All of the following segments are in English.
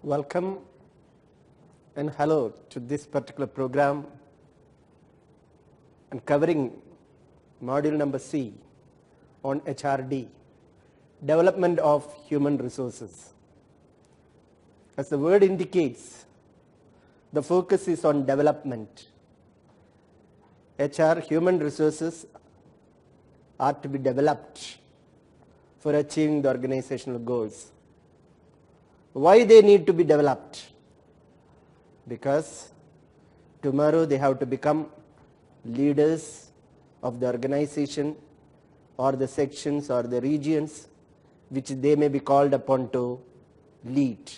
Welcome and hello to this particular program and covering module number C on HRD, Development of Human Resources. As the word indicates, the focus is on development. HR, human resources, are to be developed for achieving the organizational goals. Why they need to be developed? Because tomorrow they have to become leaders of the organization or the sections or the regions which they may be called upon to lead.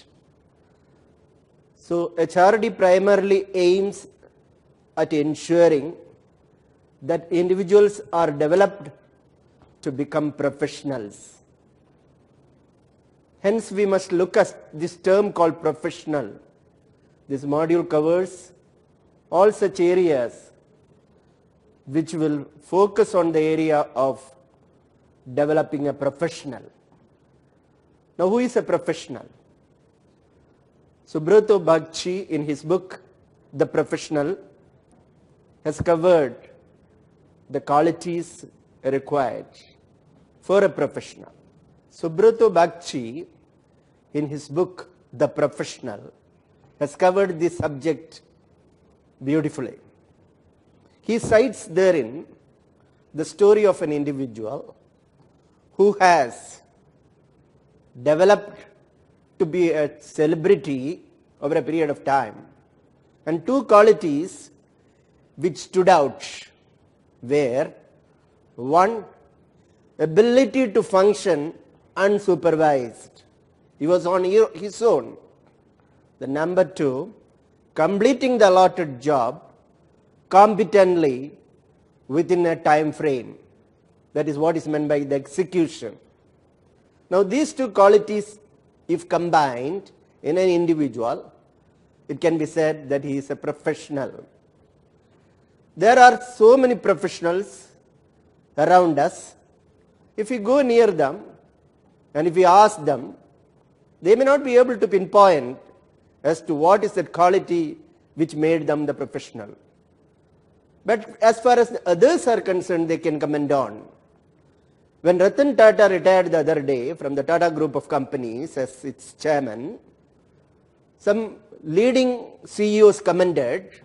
So HRD primarily aims at ensuring that individuals are developed to become professionals. Hence, we must look at this term called professional. This module covers all such areas which will focus on the area of developing a professional. Now, who is a professional? Subrata Bagchi, in his book, The Professional, has covered the qualities required for a professional. Subrata Bagchi, in his book, The Professional, has covered this subject beautifully. He cites therein the story of an individual who has developed to be a celebrity over a period of time, and two qualities which stood out were, one, ability to function unsupervised. He was on his own. The number two, completing the allotted job competently within a time frame. That is what is meant by the execution. Now these two qualities, if combined in an individual, it can be said that he is a professional. There are so many professionals around us. If we go near them and if we ask them, they may not be able to pinpoint as to what is that quality which made them the professional. But as far as others are concerned, they can comment on. When Ratan Tata retired the other day from the Tata Group of companies as its chairman, some leading CEOs commended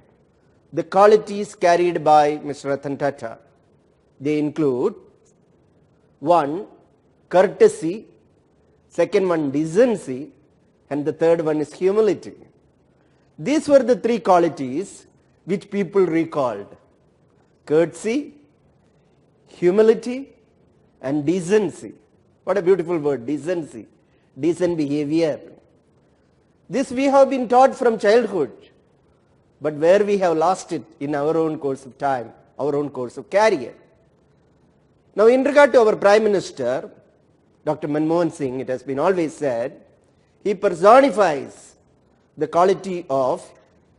the qualities carried by Mr. Ratan Tata. They include, one, courtesy, second one, decency, and the third one is humility. These were the three qualities which people recalled: courtesy, humility, and decency. What a beautiful word, decency, decent behavior. This we have been taught from childhood, but where we have lost it in our own course of time, our own course of career. Now, in regard to our Prime Minister, Dr. Manmohan Singh, it has been always said, he personifies the quality of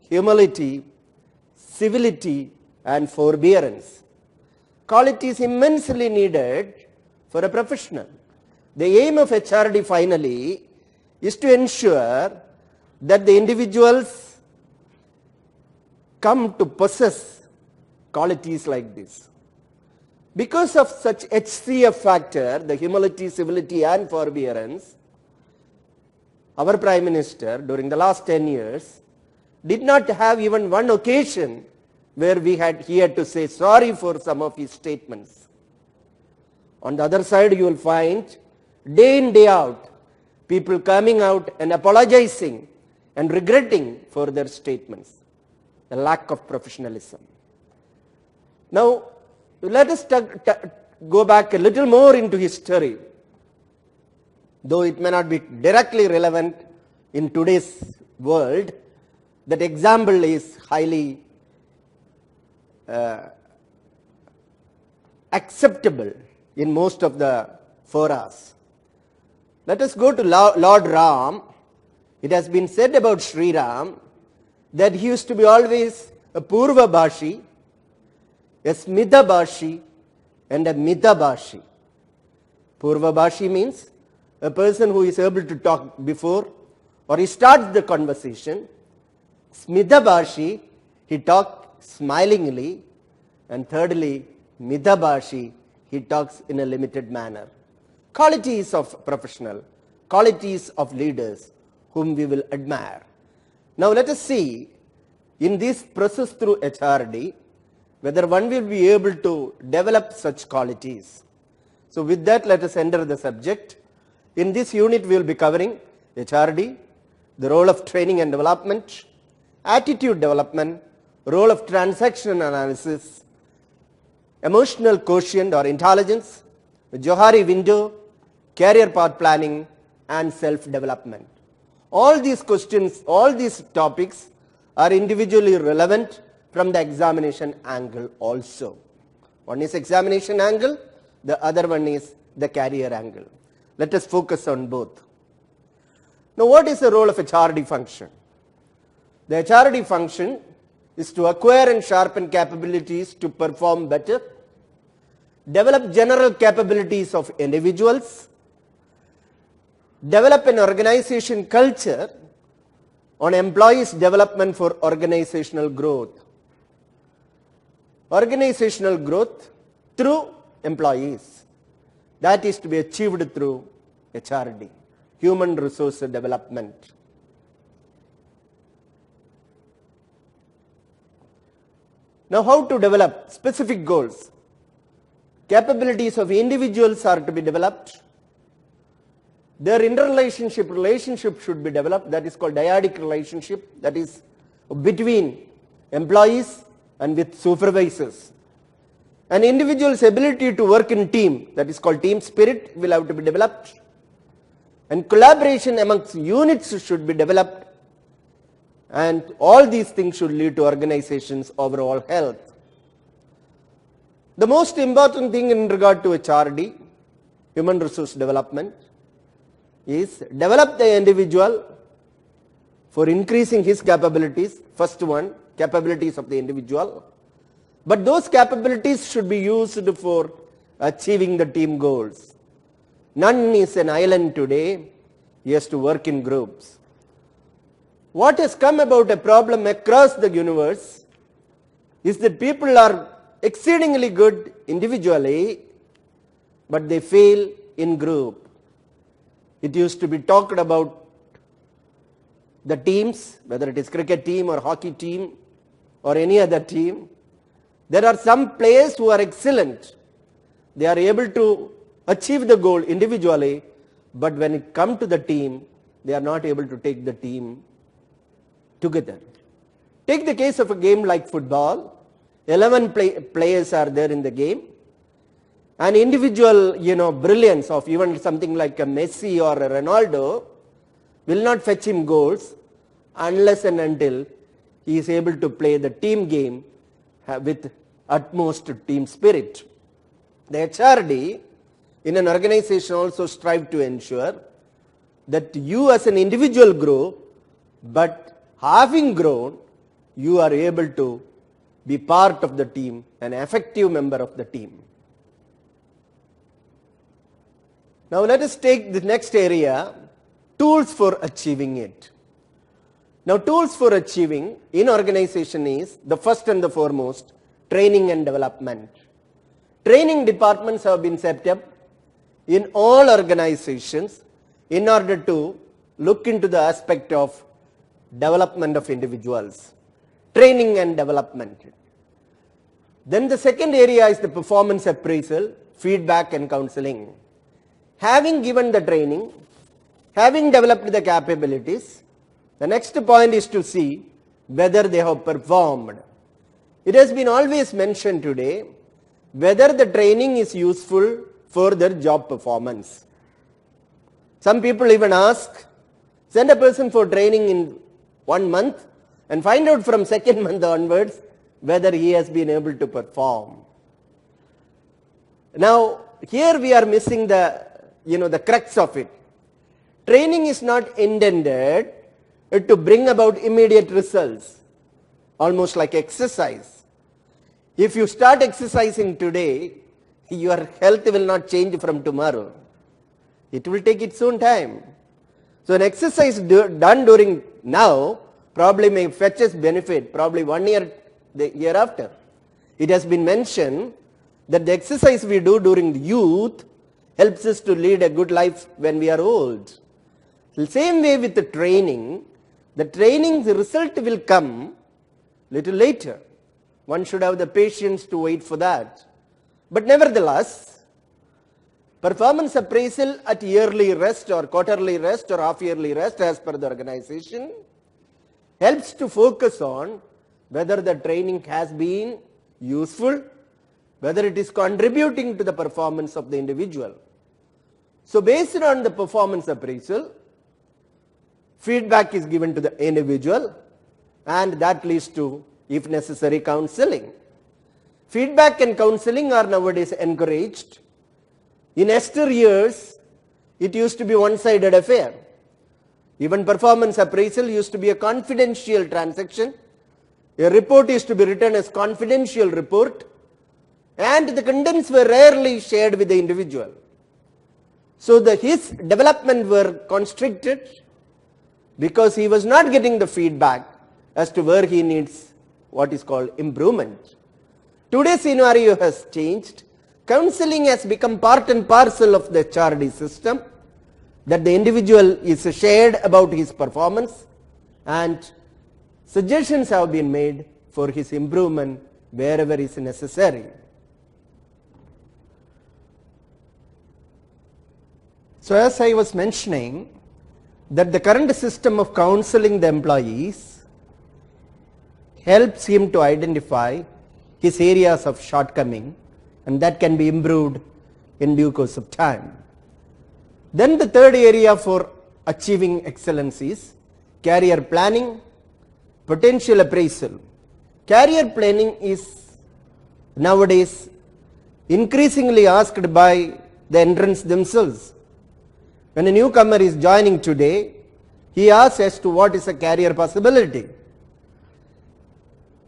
humility, civility, and forbearance. Qualities immensely needed for a professional. The aim of HRD finally is to ensure that the individuals come to possess qualities like this. Because of such HCF factor, the humility, civility, and forbearance, our Prime Minister during the last 10 years did not have even one occasion where he had to say sorry for some of his statements. On the other side, you will find day in, day out, people coming out and apologizing and regretting for their statements. The lack of professionalism. Now, let us go back a little more into history, though it may not be directly relevant in today's world. That example is highly acceptable in most of the forums. Let us go to Lord Ram. It has been said about Sri Ram that he used to be always a Purva Bhashi, a Smita Bhashi, and a Mita Bhashi. Purva Bhashi means a person who is able to talk before or he starts the conversation. Smidhabashi, he talks smilingly. And thirdly, Midhabashi, he talks in a limited manner. Qualities of professional, qualities of leaders whom we will admire. Now let us see in this process through HRD whether one will be able to develop such qualities. So with that, let us enter the subject. In this unit we will be covering HRD, the role of training and development, attitude development, role of transaction analysis, emotional quotient or intelligence, Johari window, career path planning, and self-development. All these questions, all these topics are individually relevant from the examination angle also. One is examination angle, the other one is the career angle. Let us focus on both. Now what is the role of HRD function? The HRD function is to acquire and sharpen capabilities to perform better, develop general capabilities of individuals, develop an organization culture on employees' development for organizational growth. Organizational growth through employees. That is to be achieved through HRD, human resource development. Now how to develop specific goals? Capabilities of individuals are to be developed. Their relationship should be developed. That is called dyadic relationship. That is between employees and with supervisors. An individual's ability to work in team, that is called team spirit, will have to be developed. And collaboration amongst units should be developed. And all these things should lead to organization's overall health. The most important thing in regard to HRD, human resource development, is develop the individual for increasing his capabilities. First one, capabilities of the individual. But those capabilities should be used for achieving the team goals. None is an island today. He has to work in groups. What has come about a problem across the universe is that people are exceedingly good individually, but they fail in group. It used to be talked about the teams, whether it is cricket team or hockey team or any other team. There are some players who are excellent. They are able to achieve the goal individually, but when it comes to the team, they are not able to take the team together. Take the case of a game like football. 11 players are there in the game. An individual, brilliance of even something like a Messi or a Ronaldo will not fetch him goals unless and until he is able to play the team game with utmost team spirit. The HRD in an organization also strive to ensure that you as an individual grow, but having grown, you are able to be part of the team, an effective member of the team. Now let us take the next area, tools for achieving it. Now tools for achieving in organization is the first and the foremost, training and development. Training departments have been set up in all organizations in order to look into the aspect of development of individuals. Training and development. Then the second area is the performance appraisal, feedback and counseling. Having given the training, having developed the capabilities, the next point is to see whether they have performed. It has been always mentioned today whether the training is useful for their job performance. Some people even ask, send a person for training in 1 month and find out from second month onwards whether he has been able to perform. Now, here we are missing the crux of it. Training is not intended to bring about immediate results, almost like exercise. If you start exercising today, your health will not change from tomorrow. It will take its own time. So an exercise done during now probably may fetch us benefit probably 1 year the year after. It has been mentioned that the exercise we do during the youth helps us to lead a good life when we are old. The same way with the training's result will come little later. One should have the patience to wait for that. But nevertheless, performance appraisal at yearly rest or quarterly rest or half-yearly rest as per the organization helps to focus on whether the training has been useful, whether it is contributing to the performance of the individual. So based on the performance appraisal, feedback is given to the individual and that leads to, if necessary, counseling. Feedback and counseling are nowadays encouraged. In Esther years, it used to be one-sided affair. Even performance appraisal used to be a confidential transaction. A report used to be written as confidential report and the contents were rarely shared with the individual. So his development were constricted because he was not getting the feedback as to where he needs what is called improvement. Today's scenario has changed. Counseling has become part and parcel of the HRD system, that the individual is shared about his performance and suggestions have been made for his improvement wherever is necessary. So as I was mentioning, that the current system of counseling the employees helps him to identify his areas of shortcoming and that can be improved in due course of time. Then the third area for achieving excellence is career planning, potential appraisal. Career planning is nowadays increasingly asked by the entrants themselves. When a newcomer is joining today, he asks as to what is a career possibility.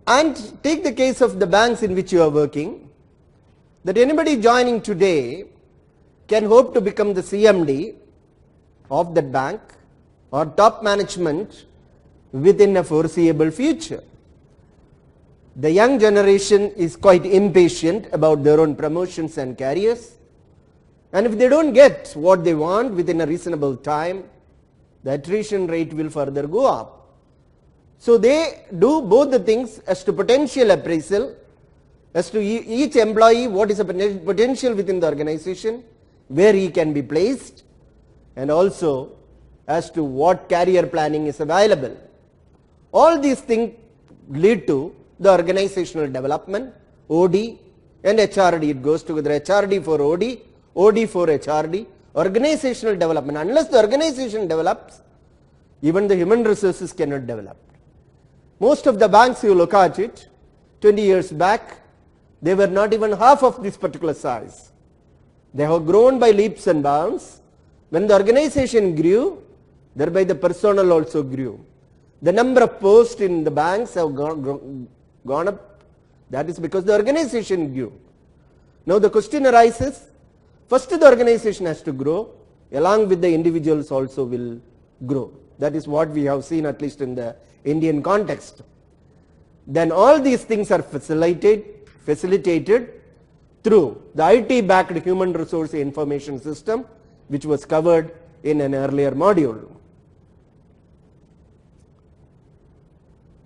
And take the case of the banks in which you are working, that anybody joining today can hope to become the CMD of that bank or top management within a foreseeable future. The young generation is quite impatient about their own promotions and careers, and if they don't get what they want within a reasonable time, the attrition rate will further go up. So they do both the things as to potential appraisal, as to each employee what is a potential within the organization, where he can be placed, and also as to what career planning is available. All these things lead to the organizational development, OD and HRD. It goes together, HRD for OD, OD for HRD, organizational development. Unless the organization develops, even the human resources cannot develop. Most of the banks, you look at it, 20 years back, they were not even half of this particular size. They have grown by leaps and bounds. When the organization grew, thereby the personnel also grew. The number of posts in the banks have gone up. That is because the organization grew. Now the question arises, first the organization has to grow, along with the individuals also will grow. That is what we have seen, at least in the Indian context. Then all these things are facilitated through the IT-backed human resource information system, which was covered in an earlier module.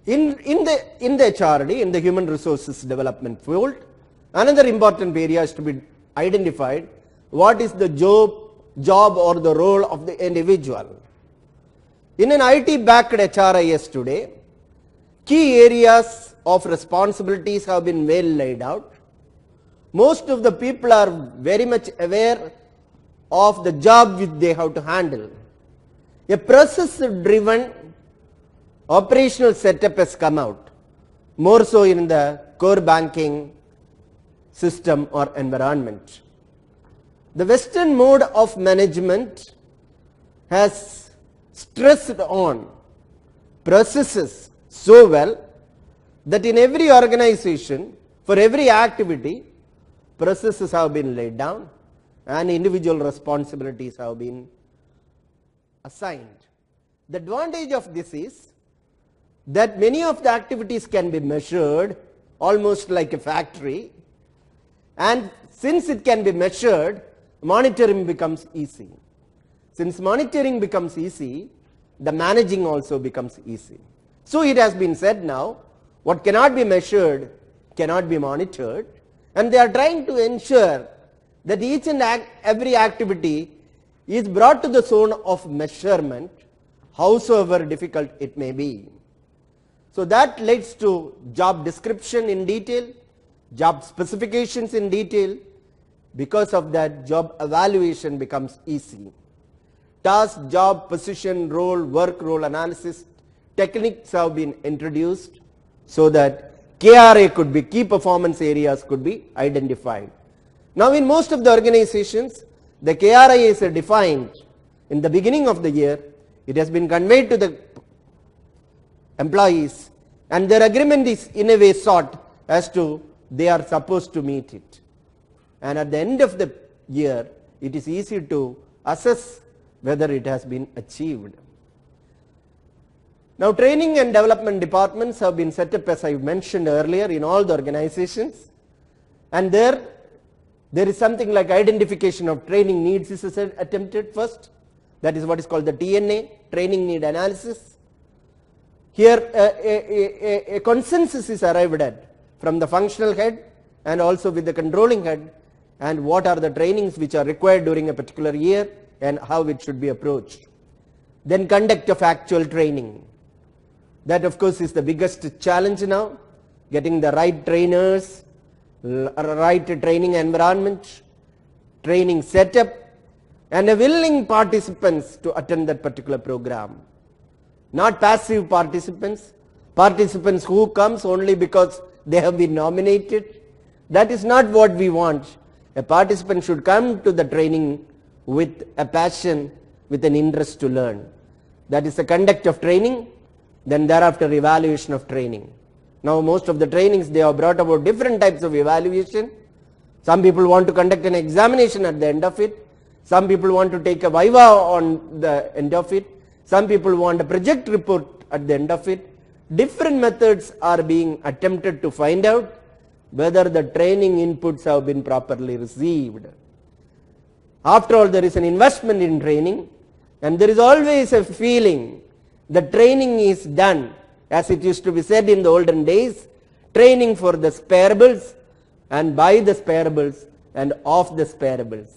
In the HRD, in the human resources development field, another important area is to be identified: what is the job or the role of the individual. In an IT-backed HRIS today, key areas of responsibilities have been well laid out. Most of the people are very much aware of the job which they have to handle. A process-driven operational setup has come out, more so in the core banking system or environment. The Western mode of management has stressed on processes so well that in every organization, for every activity, processes have been laid down and individual responsibilities have been assigned. The advantage of this is that many of the activities can be measured almost like a factory, and since it can be measured, monitoring becomes easy. Since monitoring becomes easy, the managing also becomes easy. So it has been said now, what cannot be measured cannot be monitored, and they are trying to ensure that each and every activity is brought to the zone of measurement, howsoever difficult it may be. So that leads to job description in detail, job specifications in detail. Because of that, job evaluation becomes easy. Task, job, position, role, work role analysis techniques have been introduced so that KRA could be, key performance areas could be identified. Now in most of the organizations, the KRA is defined in the beginning of the year. It has been conveyed to the employees, and their agreement is in a way sought as to they are supposed to meet it. And at the end of the year, it is easy to assess whether it has been achieved. Now training and development departments have been set up, as I mentioned earlier, in all the organizations, and there is something like identification of training needs is attempted first. That is what is called the TNA, training need analysis. Here a consensus is arrived at from the functional head and also with the controlling head, and what are the trainings which are required during a particular year and how it should be approached. Then conduct of actual training. That of course is the biggest challenge now, getting the right trainers, right training environment, training setup, and a willing participants to attend that particular program. Not passive participants, participants who comes only because they have been nominated. That is not what we want. A participant should come to the training with a passion, with an interest to learn. That is the conduct of training. Then thereafter evaluation of training. Now most of the trainings, they have brought about different types of evaluation. Some people want to conduct an examination at the end of it. Some people want to take a viva on the end of it. Some people want a project report at the end of it. Different methods are being attempted to find out whether the training inputs have been properly received. After all, there is an investment in training, and there is always a feeling that training is done, as it used to be said in the olden days, training for the sparables and by the sparables and of the sparables.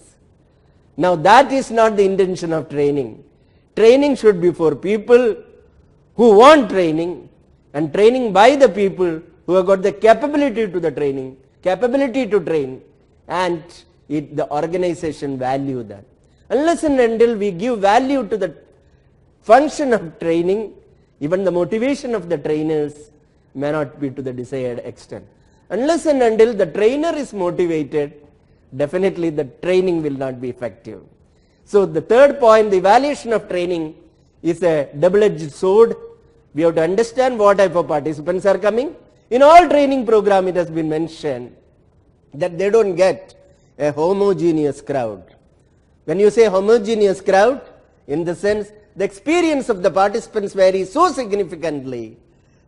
Now that is not the intention of training. Training should be for people who want training, and training by the people who have got the capability to the training, capability to train, and the organization value that. Unless and until we give value to the function of training, even the motivation of the trainers may not be to the desired extent. Unless and until the trainer is motivated, definitely the training will not be effective. So the third point, the evaluation of training, is a double-edged sword. We have to understand what type of participants are coming. In all training program, it has been mentioned that they don't get a homogeneous crowd. When you say homogeneous crowd, in the sense the experience of the participants varies so significantly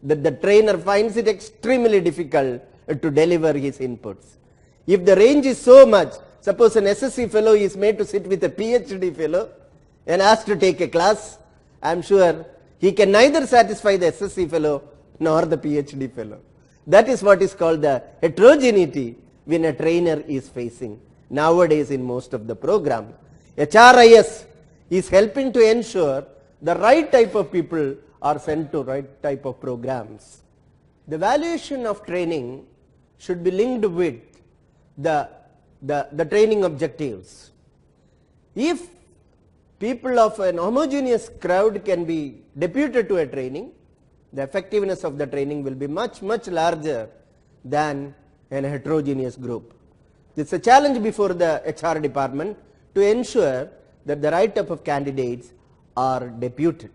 that the trainer finds it extremely difficult to deliver his inputs. If the range is so much, suppose an SSC fellow is made to sit with a PhD fellow and asked to take a class, I am sure he can neither satisfy the SSC fellow nor the PhD fellow. That is what is called the heterogeneity when a trainer is facing nowadays in most of the programs. HRIS is helping to ensure the right type of people are sent to right type of programs. The valuation of training should be linked with the training objectives. If people of an homogeneous crowd can be deputed to a training, the effectiveness of the training will be much, much larger than a heterogeneous group. It's a challenge before the HR department to ensure that the right type of candidates are deputed.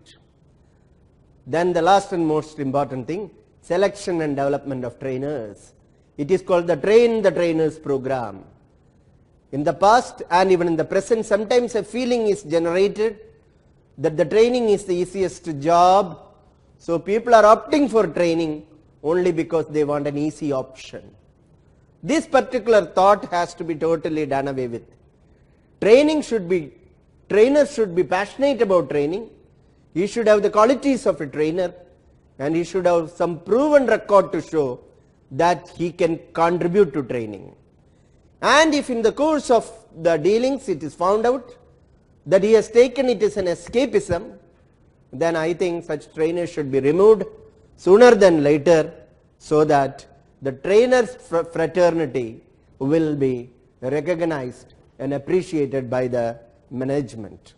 Then the last and most important thing, selection and development of trainers. It is called the Train the Trainers program. In the past and even in the present, sometimes a feeling is generated that the training is the easiest job, so people are opting for training only because they want an easy option. This particular thought has to be totally done away with. Trainers should be passionate about training. He should have the qualities of a trainer, and he should have some proven record to show that he can contribute to training. And if in the course of the dealings it is found out that he has taken it as an escapism, then I think such trainers should be removed sooner than later, so that the trainers' fraternity will be recognized and appreciated by the management.